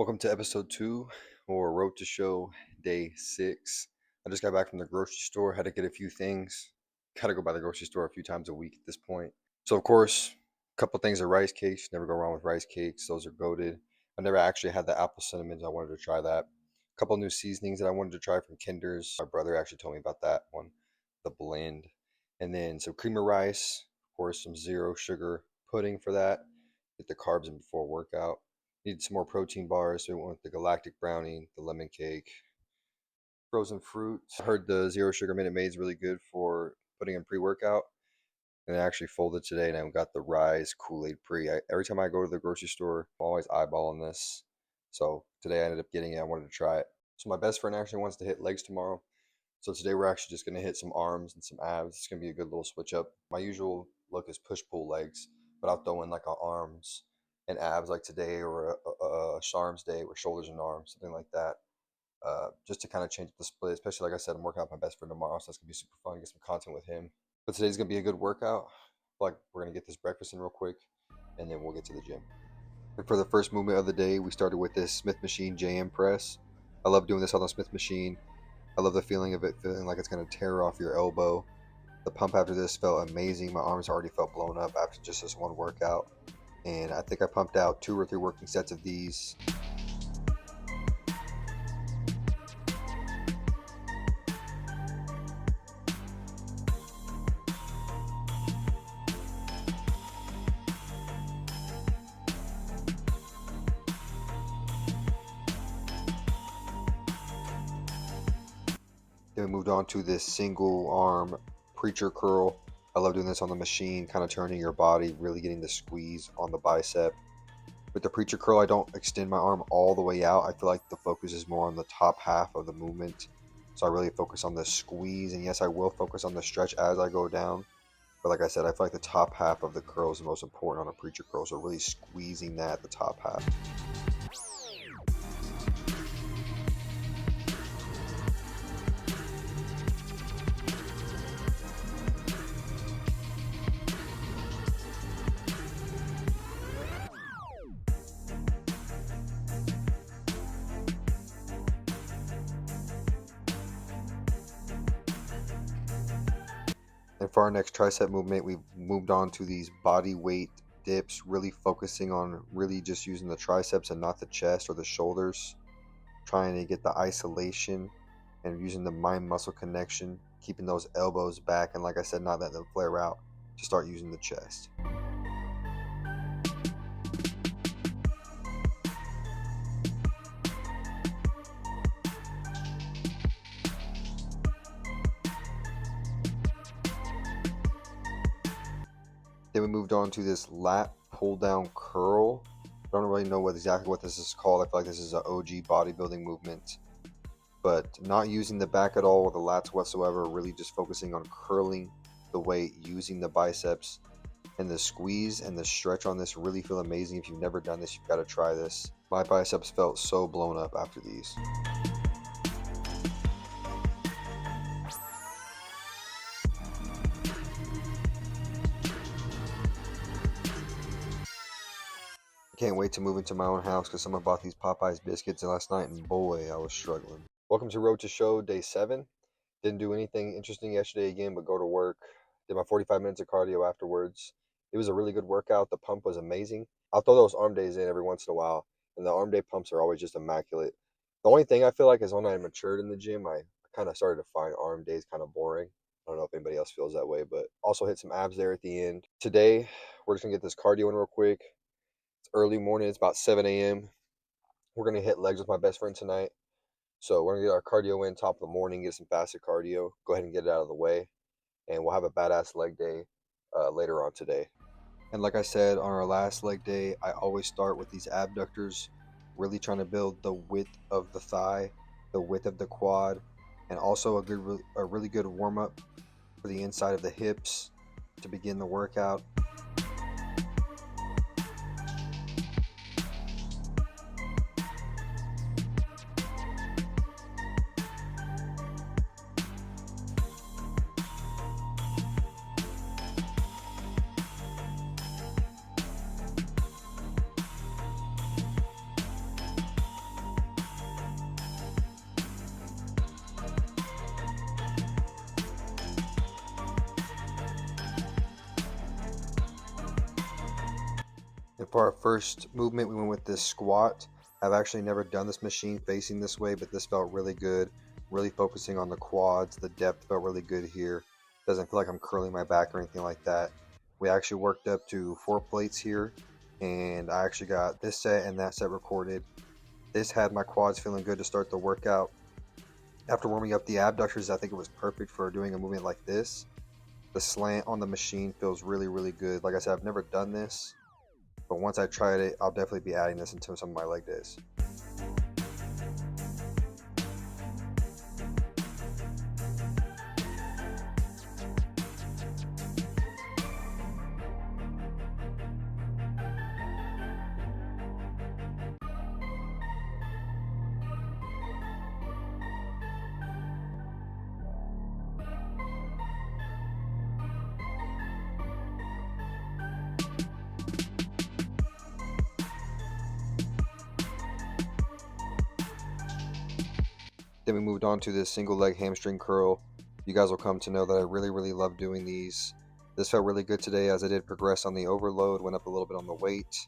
Welcome to episode 2 or Road to Show day 6. I just got back from the grocery store, had to get a few things. Gotta go by the grocery store a few times a week at this point. So, of course, a couple things are rice cakes. Never go wrong with rice cakes, those are goated. I never actually had the apple cinnamons, I wanted to try that. A couple new seasonings that I wanted to try from Kinder's. My brother actually told me about that one, the blend. And then some cream of rice, of course, some zero sugar pudding for that. Get the carbs in before workout. Needed some more protein bars, so we went with the galactic brownie, the lemon cake, frozen fruit. I heard the zero sugar Minute Maid is really good for putting in pre-workout. And I actually folded today and I got the Rise Kool-Aid Pre. Every time I go to the grocery store, I'm always eyeballing this. So today I ended up getting it. I wanted to try it. So my best friend actually wants to hit legs tomorrow. So today we're actually just going to hit some arms and some abs. It's going to be a good little switch up. My usual look is push-pull legs, but I'll throw in like a arms and abs like today, or a Sharms day with shoulders and arms, something like that. Just to kind of change up the split, especially like I said, I'm working out with my best friend tomorrow, so that's going to be super fun, get some content with him. But today's going to be a good workout. Like, we're going to get this breakfast in real quick, and then we'll get to the gym. And for the first movement of the day, we started with this Smith Machine JM press. I love doing this on the Smith Machine. I love the feeling of it, feeling like it's going to tear off your elbow. The pump after this felt amazing. My arms already felt blown up after just this one workout. And I think I pumped out 2 or 3 working sets of these. Then we moved on to this single arm preacher curl. I love doing this on the machine, kind of turning your body, really getting the squeeze on the bicep. With the preacher curl, I don't extend my arm all the way out. I feel like the focus is more on the top half of the movement. So I really focus on the squeeze. And yes, I will focus on the stretch as I go down. But like I said, I feel like the top half of the curl is the most important on a preacher curl. So really squeezing that at the top half. And for our next tricep movement, we've moved on to these body weight dips, really focusing on really just using the triceps and not the chest or the shoulders, trying to get the isolation and using the mind muscle connection, keeping those elbows back, and like I said, not letting them flare out, to start using the chest. Then we moved on to this lat pull down curl. I don't really know exactly what this is called. I feel like this is an OG bodybuilding movement, but not using the back at all or the lats whatsoever, really just focusing on curling the weight, using the biceps, and the squeeze and the stretch on this really feel amazing. If you've never done this, you've got to try this. My biceps felt so blown up after these. Can't wait to move into my own house because someone bought these Popeyes biscuits last night, and boy, I was struggling. Welcome to Road to Show day 7. Didn't do anything interesting yesterday again, but go to work. Did my 45 minutes of cardio afterwards. It was a really good workout. The pump was amazing. I'll throw those arm days in every once in a while, and the arm day pumps are always just immaculate. The only thing I feel like is when I matured in the gym, I kind of started to find arm days kind of boring. I don't know if anybody else feels that way, but also hit some abs there at the end. Today, we're just going to get this cardio in real quick. It's early morning. It's about 7 a.m. We're going to hit legs with my best friend tonight. So we're going to get our cardio in top of the morning, get some fasted cardio, go ahead and get it out of the way, and we'll have a badass leg day later on today. And like I said, on our last leg day, I always start with these abductors, really trying to build the width of the thigh, the width of the quad, and also a really good warm-up for the inside of the hips to begin the workout. And for our first movement, we went with this squat. I've actually never done this machine facing this way, but this felt really good. Really focusing on the quads. The depth felt really good here. Doesn't feel like I'm curling my back or anything like that. We actually worked up to 4 plates here, and I actually got this set and that set recorded. This had my quads feeling good to start the workout. After warming up the abductors, I think it was perfect for doing a movement like this. The slant on the machine feels really, really good. Like I said, I've never done this, but once I tried it, I'll definitely be adding this into some of my leg days. Then we moved on to this single leg hamstring curl. You guys will come to know that I really, really love doing these. This felt really good today as I did progress on the overload, went up a little bit on the weight.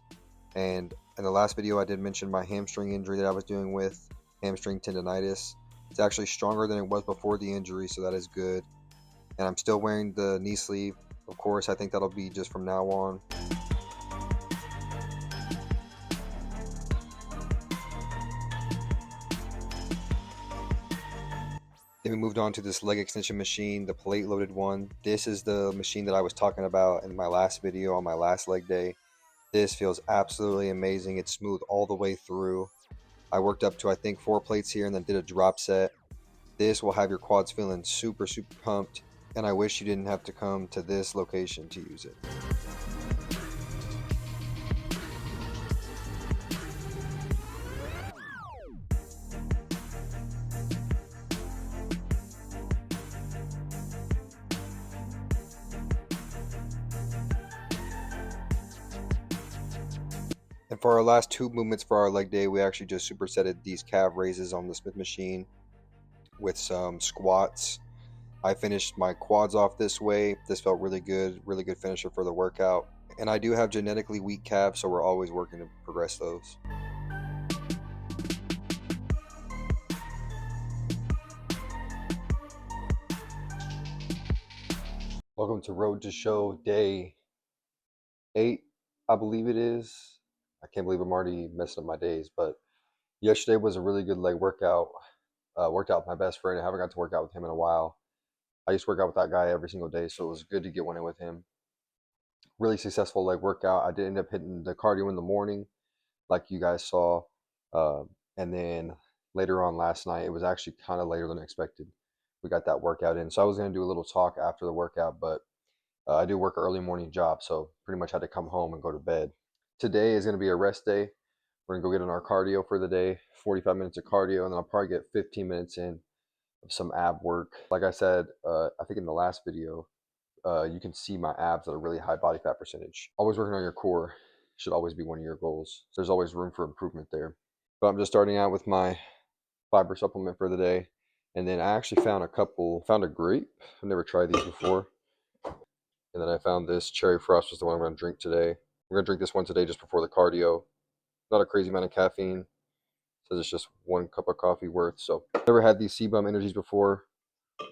And in the last video, I did mention my hamstring injury that I was dealing with, hamstring tendonitis. It's actually stronger than it was before the injury, so that is good. And I'm still wearing the knee sleeve. Of course, I think that'll be just from now on. Then we moved on to this leg extension machine, the plate loaded one. This is the machine that I was talking about in my last video on my last leg day. This feels absolutely amazing. It's smooth all the way through. I worked up to I think 4 plates here and then did a drop set. This will have your quads feeling super, super pumped. And I wish you didn't have to come to this location to use it. And for our last 2 movements for our leg day, we actually just supersetted these calf raises on the Smith machine with some squats. I finished my quads off this way. This felt really good finisher for the workout. And I do have genetically weak calves, so we're always working to progress those. Welcome to Road to Show day 8, I believe it is. I can't believe I'm already messing up my days, but yesterday was a really good leg workout. Worked out with my best friend. I haven't got to work out with him in a while. I used to work out with that guy every single day, so it was good to get one in with him. Really successful leg workout. I did end up hitting the cardio in the morning, like you guys saw. And then later on last night, it was actually kind of later than expected. We got that workout in. So I was going to do a little talk after the workout, but I do work an early morning job, so pretty much had to come home and go to bed. Today is going to be a rest day. We're going to go get on our cardio for the day, 45 minutes of cardio, and then I'll probably get 15 minutes in of some ab work. Like I said, I think in the last video, you can see my abs at a really high body fat percentage. Always working on your core should always be one of your goals. So there's always room for improvement there. But I'm just starting out with my fiber supplement for the day. And then I actually found a grape. I've never tried these before. And then I found this cherry frost, was the one I'm going to drink today. I'm going to drink this one today just before the cardio. Not a crazy amount of caffeine. Says it's just 1 cup of coffee worth. So never had these CBum energies before.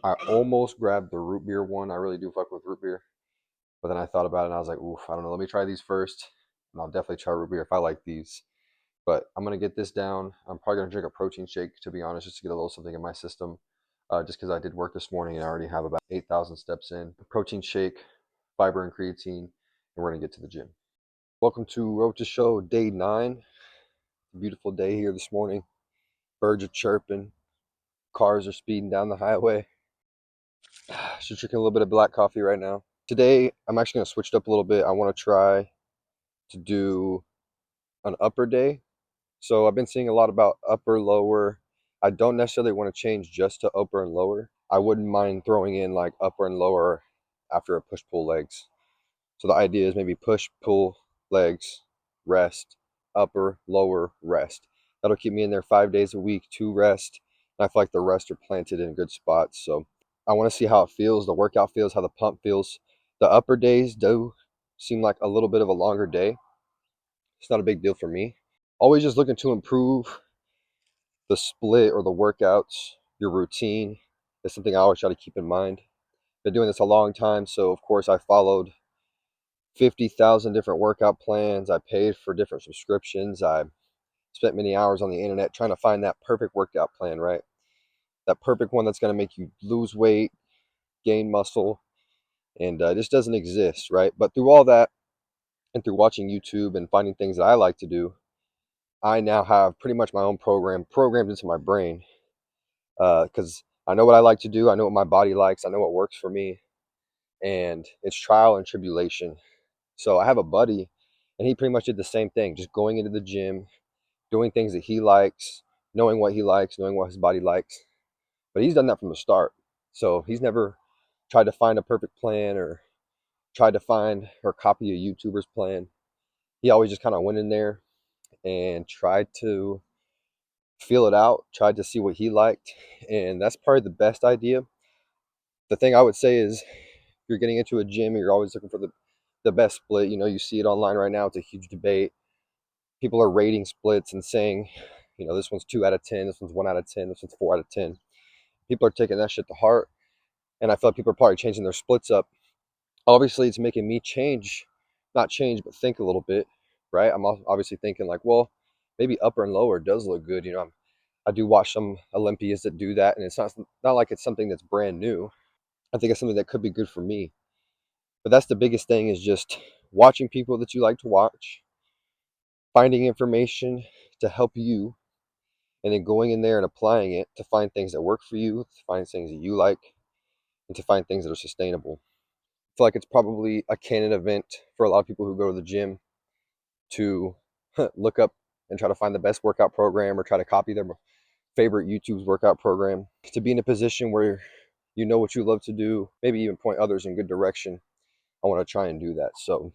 I almost grabbed the root beer one. I really do fuck with root beer. But then I thought about it and I was like, oof, I don't know. Let me try these first. And I'll definitely try root beer if I like these. But I'm going to get this down. I'm probably going to drink a protein shake, to be honest, just to get a little something in my system. Just because I did work this morning and I already have about 8,000 steps in. Protein shake, fiber and creatine, and we're going to get to the gym. Welcome to Road to Show day 9. It's a beautiful day here this morning. Birds are chirping. Cars are speeding down the highway. Just drinking a little bit of black coffee right now. Today, I'm actually going to switch it up a little bit. I want to try to do an upper day. So I've been seeing a lot about upper, lower. I don't necessarily want to change just to upper and lower. I wouldn't mind throwing in like upper and lower after a push-pull legs. So the idea is maybe push, pull, legs, rest, upper, lower, rest. That'll keep me in there 5 days a week, 2 rest. And I feel like the rest are planted in good spots. So I want to see how it feels, the workout feels, how the pump feels. The upper days do seem like a little bit of a longer day. It's not a big deal for me. Always just looking to improve the split or the workouts, your routine is something I always try to keep in mind. Been doing this a long time, so of course I followed 50,000 different workout plans. I paid for different subscriptions. I spent many hours on the internet trying to find that perfect workout plan, right? That perfect one that's going to make you lose weight, gain muscle, and it just doesn't exist, right? But through all that, and through watching YouTube and finding things that I like to do, I now have pretty much my own program programmed into my brain, because I know what I like to do. I know what my body likes. I know what works for me, and it's trial and tribulation. So I have a buddy, and he pretty much did the same thing, just going into the gym, doing things that he likes, knowing what his body likes. But he's done that from the start. So he's never tried to find a perfect plan or tried to find or copy a YouTuber's plan. He always just kind of went in there and tried to feel it out, tried to see what he liked. And that's probably the best idea. The thing I would say is, if you're getting into a gym and you're always looking for the best split, you see it online right now. It's a huge debate. People are rating splits and saying, this one's 2 out of 10, this one's 1 out of 10, this one's 4 out of 10. People are taking that shit to heart. And I feel like people are probably changing their splits up. Obviously, it's making me not change, but think a little bit, right? I'm obviously thinking like, well, maybe upper and lower does look good. I do watch some Olympians that do that, and it's not like it's something that's brand new. I think it's something that could be good for me. But that's the biggest thing, is just watching people that you like to watch, finding information to help you, and then going in there and applying it to find things that work for you, to find things that you like, and to find things that are sustainable. I feel like it's probably a canon event for a lot of people who go to the gym to look up and try to find the best workout program or try to copy their favorite YouTube's workout program. To be in a position where you know what you love to do, maybe even point others in good direction, I want to try and do that. So,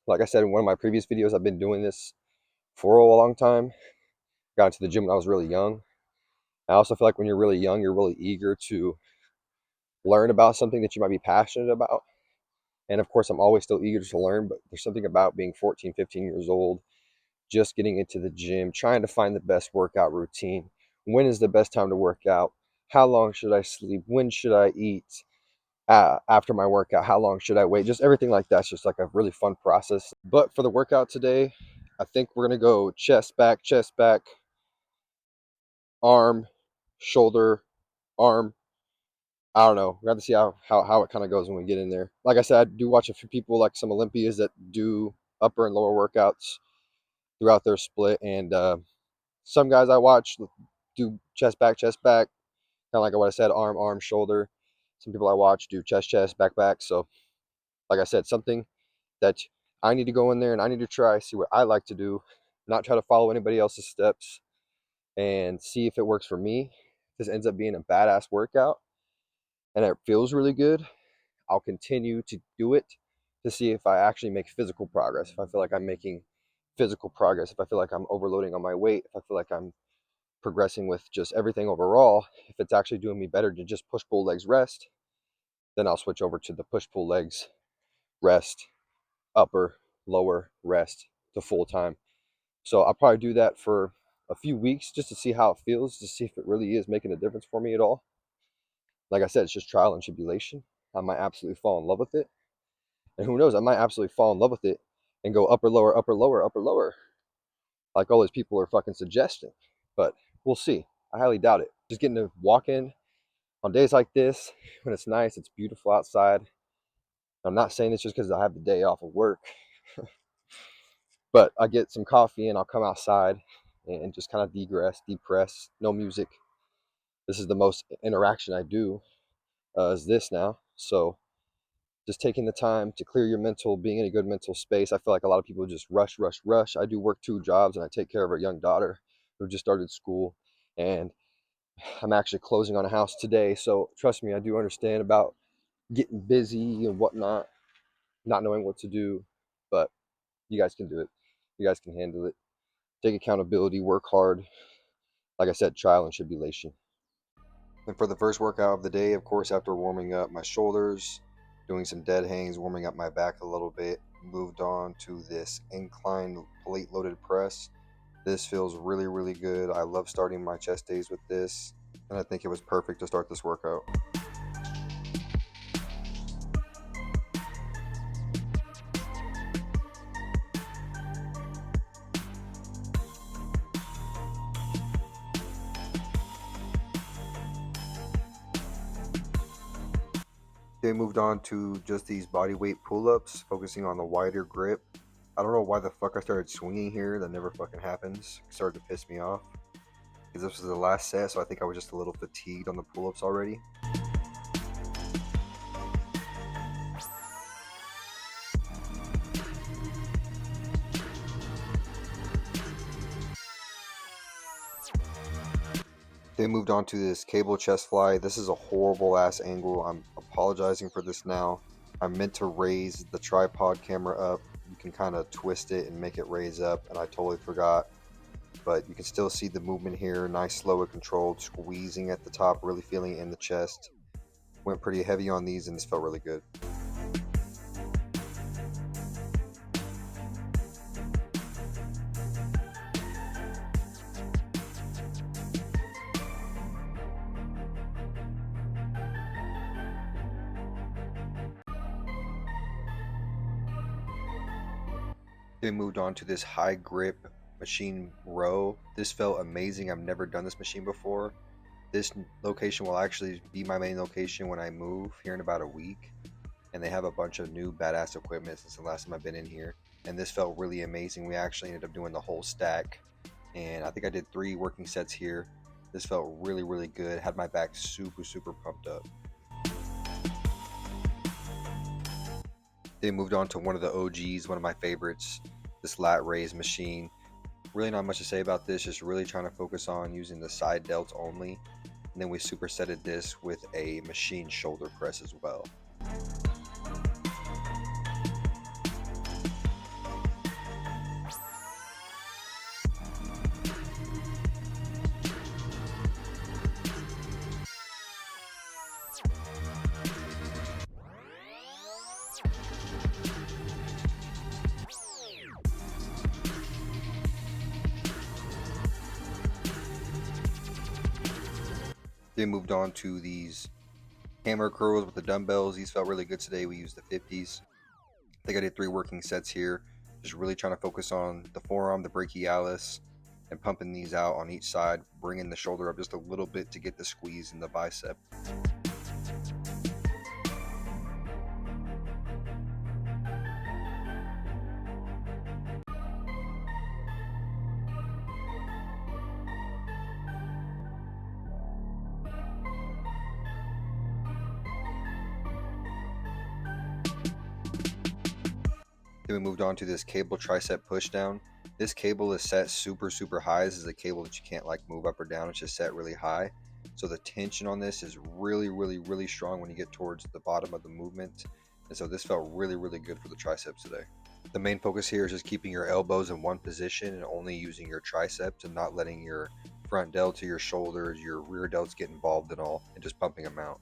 like I said in one of my previous videos, I've been doing this for a long time. Got into the gym when I was really young. I also feel like when you're really young, you're really eager to learn about something that you might be passionate about. And of course, I'm always still eager to learn, but there's something about being 14, 15 years old, just getting into the gym, trying to find the best workout routine. When is the best time to work out? How long should I sleep? When should I eat? After my workout, how long should I wait? Just everything like that's just like a really fun process. But for the workout today, I think we're going to go chest back, arm, shoulder, arm. I don't know. We're going to see how it kind of goes when we get in there. Like I said, I do watch a few people, like some Olympians, that do upper and lower workouts throughout their split. And some guys I watch do chest, back, kind of like what I said, arm, arm, shoulder. Some people I watch do chest, back. So, like I said, something that I need to go in there and I need to try, see what I like to do, not try to follow anybody else's steps, and see if it works for me. This ends up being a badass workout and it feels really good, I'll continue to do it to see if I actually make physical progress. If I feel like I'm making physical progress, if I feel like I'm overloading on my weight, if I feel like I'm progressing with just everything overall, if it's actually doing me better to just push pull legs rest, then I'll switch over to the push pull legs rest, upper, lower, rest to full time. So I'll probably do that for a few weeks just to see how it feels, to see if it really is making a difference for me at all. Like I said, it's just trial and tribulation. I might absolutely fall in love with it. And who knows, I might absolutely fall in love with it and go upper, lower, upper, lower, upper, lower, like all those people are fucking suggesting. But we'll see. I highly doubt it. Just getting to walk in on days like this, when it's nice, it's beautiful outside. I'm not saying this just because I have the day off of work, but I get some coffee and I'll come outside and just kind of depress, no music. This is the most interaction I do, is this now. So just taking the time to clear your mental, being in a good mental space. I feel like a lot of people just rush, rush, rush. I do work 2 jobs and I take care of a young daughter who just started school, and I'm actually closing on a house today. So trust me, I do understand about getting busy and whatnot, not knowing what to do, but you guys can do it. You guys can handle it. Take accountability, work hard. Like I said, trial and tribulation. And for the first workout of the day, of course, after warming up my shoulders, doing some dead hangs, warming up my back a little bit, moved on to this incline plate loaded press. This feels really, really good. I love starting my chest days with this, and I think it was perfect to start this workout. They moved on to just these body weight pull-ups, focusing on the wider grip. I don't know why the fuck I started swinging here. That never fucking happens. It started to piss me off because this was the last set, so I think I was just a little fatigued on the pull-ups already. They moved on to this cable chest fly. This is a horrible ass angle. I'm apologizing for this now. I meant to raise the tripod camera up. You can kind of twist it and make it raise up, and I totally forgot. But you can still see the movement here. Nice, slow and controlled, squeezing at the top, really feeling it in the chest. Went pretty heavy on these, and this felt really good. Then moved on to this high grip machine row. This felt amazing. I've never done this machine before. This location will actually be my main location when I move here in about a week. And they have a bunch of new badass equipment since the last time I've been in here. And this felt really amazing. We actually ended up doing the whole stack. And I think I did 3 working sets here. This felt really, really good. Had my back super, super pumped up. Then moved on to one of the OGs, one of my favorites, this lat raise machine. Really not much to say about this, just really trying to focus on using the side delts only. And then we supersetted this with a machine shoulder press as well. Then moved on to these hammer curls with the dumbbells. These felt really good today. We used the 50s. I think I did 3 working sets here. Just really trying to focus on the forearm, the brachialis, and pumping these out on each side, bringing the shoulder up just a little bit to get the squeeze in the bicep. Then we moved on to this cable tricep push down. This cable is set super, super high. This is a cable that you can't like move up or down. It's just set really high. So the tension on this is really, really, really strong when you get towards the bottom of the movement. And so this felt really, really good for the triceps today. The main focus here is just keeping your elbows in one position and only using your triceps and not letting your front delt or your shoulders, your rear delts get involved at all, and just pumping them out.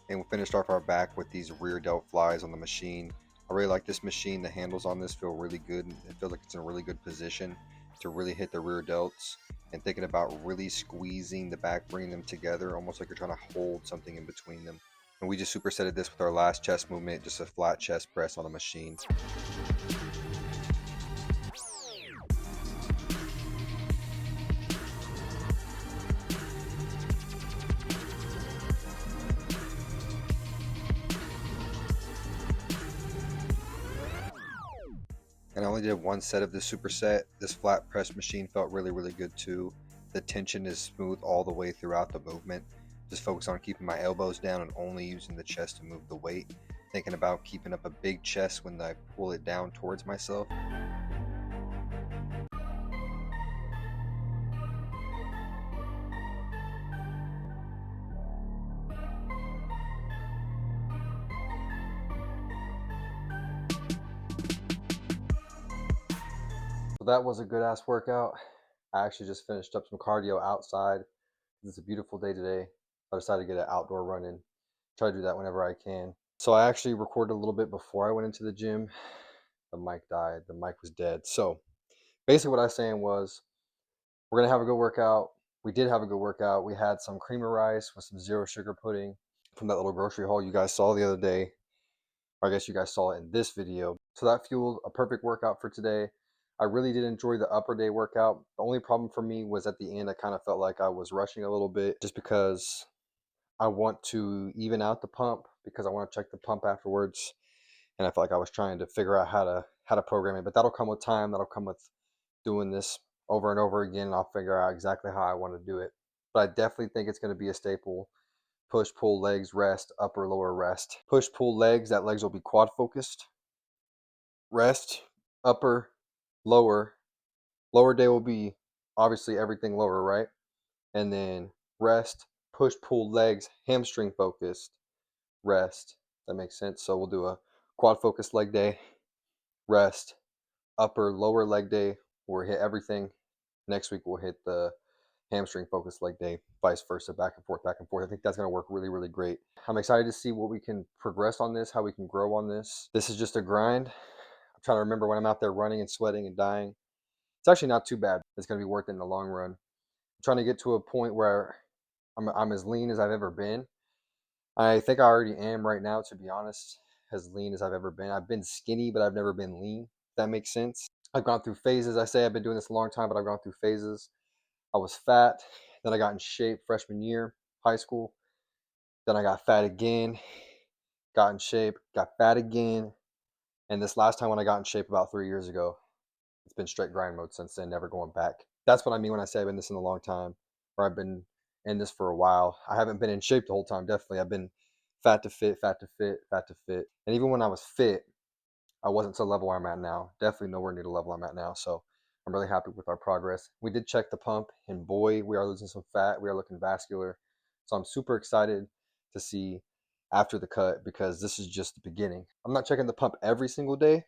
And we finished off our back with these rear delt flies on the machine. I really like this machine. The handles on this feel really good. It feels like it's in a really good position to really hit the rear delts. And thinking about really squeezing the back, bringing them together, almost like you're trying to hold something in between them. And we just supersetted this with our last chest movement, just a flat chest press on a machine. And I only did 1 set of this superset. This flat press machine felt really, really good too. The tension is smooth all the way throughout the movement. Just focus on keeping my elbows down and only using the chest to move the weight. Thinking about keeping up a big chest when I pull it down towards myself. So that was a good ass workout. I actually just finished up some cardio outside. It's a beautiful day today. I decided to get an outdoor run in. Try to do that whenever I can. So I actually recorded a little bit before I went into the gym. The mic died. The mic was dead. So basically what I was saying was we're gonna have a good workout. We did have a good workout. We had some cream of rice with some zero sugar pudding from that little grocery haul you guys saw the other day. Or I guess you guys saw it in this video. So that fueled a perfect workout for today. I really did enjoy the upper day workout. The only problem for me was at the end, I kind of felt like I was rushing a little bit just because I want to even out the pump because I want to check the pump afterwards. And I felt like I was trying to figure out how to program it. But that'll come with time. That'll come with doing this over and over again. And I'll figure out exactly how I want to do it. But I definitely think it's going to be a staple. Push, pull, legs, rest, upper, lower, rest. Push, pull, legs. That legs will be quad focused. Rest, upper, lower. Lower day will be obviously everything lower, right? And then rest, push, pull, legs, hamstring focused, rest. That makes sense. So we'll do a quad focused leg day, rest, upper, lower leg day. We'll hit everything. Next week we'll hit the hamstring focused leg day, vice versa, back and forth, back and forth. I think that's going to work really, really great. I'm excited to see what we can progress on this, how we can grow on this. This is just a grind. I'm trying to remember when I'm out there running and sweating and dying. It's actually not too bad. It's going to be worth it in the long run. I'm trying to get to a point where I'm as lean as I've ever been. I think I already am right now, to be honest, as lean as I've ever been. I've been skinny, but I've never been lean, if that makes sense. I've gone through phases. I say I've been doing this a long time, but I've gone through phases. I was fat, then I got in shape freshman year, high school. Then I got fat again, got in shape, got fat again. And this last time when I got in shape about 3 years ago, it's been straight grind mode since then, never going back. That's what I mean when I say I've been this in a long time, or I've been in this for a while. I haven't been in shape the whole time, definitely. I've been fat to fit, fat to fit, fat to fit. And even when I was fit, I wasn't to the level where I'm at now. Definitely nowhere near the level I'm at now. So I'm really happy with our progress. We did check the pump, and boy, we are losing some fat. We are looking vascular. So I'm super excited to see after the cut because this is just the beginning. I'm not checking the pump every single day.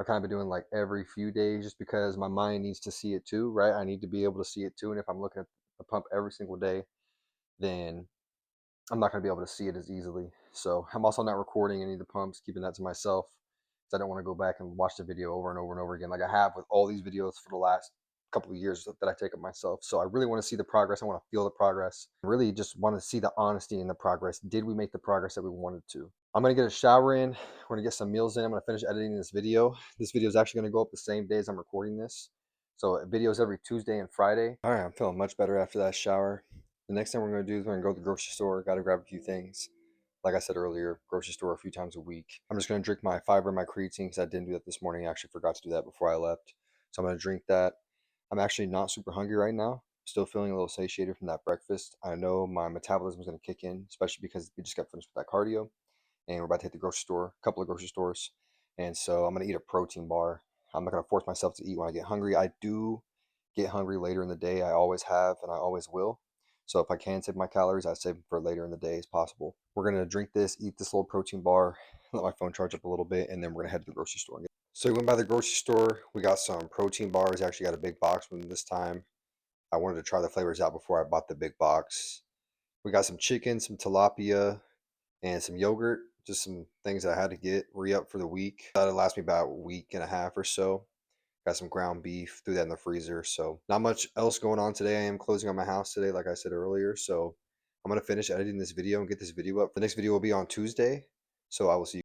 I've kind of been doing like every few days just because my mind needs to see it too, right? I need to be able to see it too. And if I'm looking at the pump every single day, then I'm not going to be able to see it as easily. So I'm also not recording any of the pumps, keeping that to myself because I don't want to go back and watch the video over and over and over again like I have with all these videos for the last couple of years that I take of myself. So I really want to see the progress. I want to feel the progress. I really just want to see the honesty in the progress. Did we make the progress that we wanted to? I'm going to get a shower in. We're going to get some meals in. I'm going to finish editing this video. This video is actually going to go up the same day as I'm recording this. So videos every Tuesday and Friday. All right, I'm feeling much better after that shower. The next thing we're going to do is we're going to go to the grocery store. Got to grab a few things. Like I said earlier, grocery store a few times a week. I'm just going to drink my fiber, my creatine, because I didn't do that this morning. I actually forgot to do that before I left. So I'm going to drink that. I'm actually not super hungry right now. Still feeling a little satiated from that breakfast. I know my metabolism is going to kick in, especially because we just got finished with that cardio. And we're about to hit the grocery store, a couple of grocery stores. And so I'm going to eat a protein bar. I'm not going to force myself to eat when I get hungry. I do get hungry later in the day. I always have, and I always will. So if I can save my calories, I save them for later in the day as possible. We're going to drink this, eat this little protein bar, let my phone charge up a little bit, and then we're going to head to the grocery store. So we went by the grocery store. We got some protein bars. Actually got a big box one this time. I wanted to try the flavors out before I bought the big box. We got some chicken, some tilapia, and some yogurt. Just some things that I had to get re-up for the week. That'll last me about a week and a half or so. Got some ground beef, threw that in the freezer. So not much else going on today. I am closing on my house today, like I said earlier. So I'm gonna finish editing this video and get this video up. The next video will be on Tuesday. So I will see you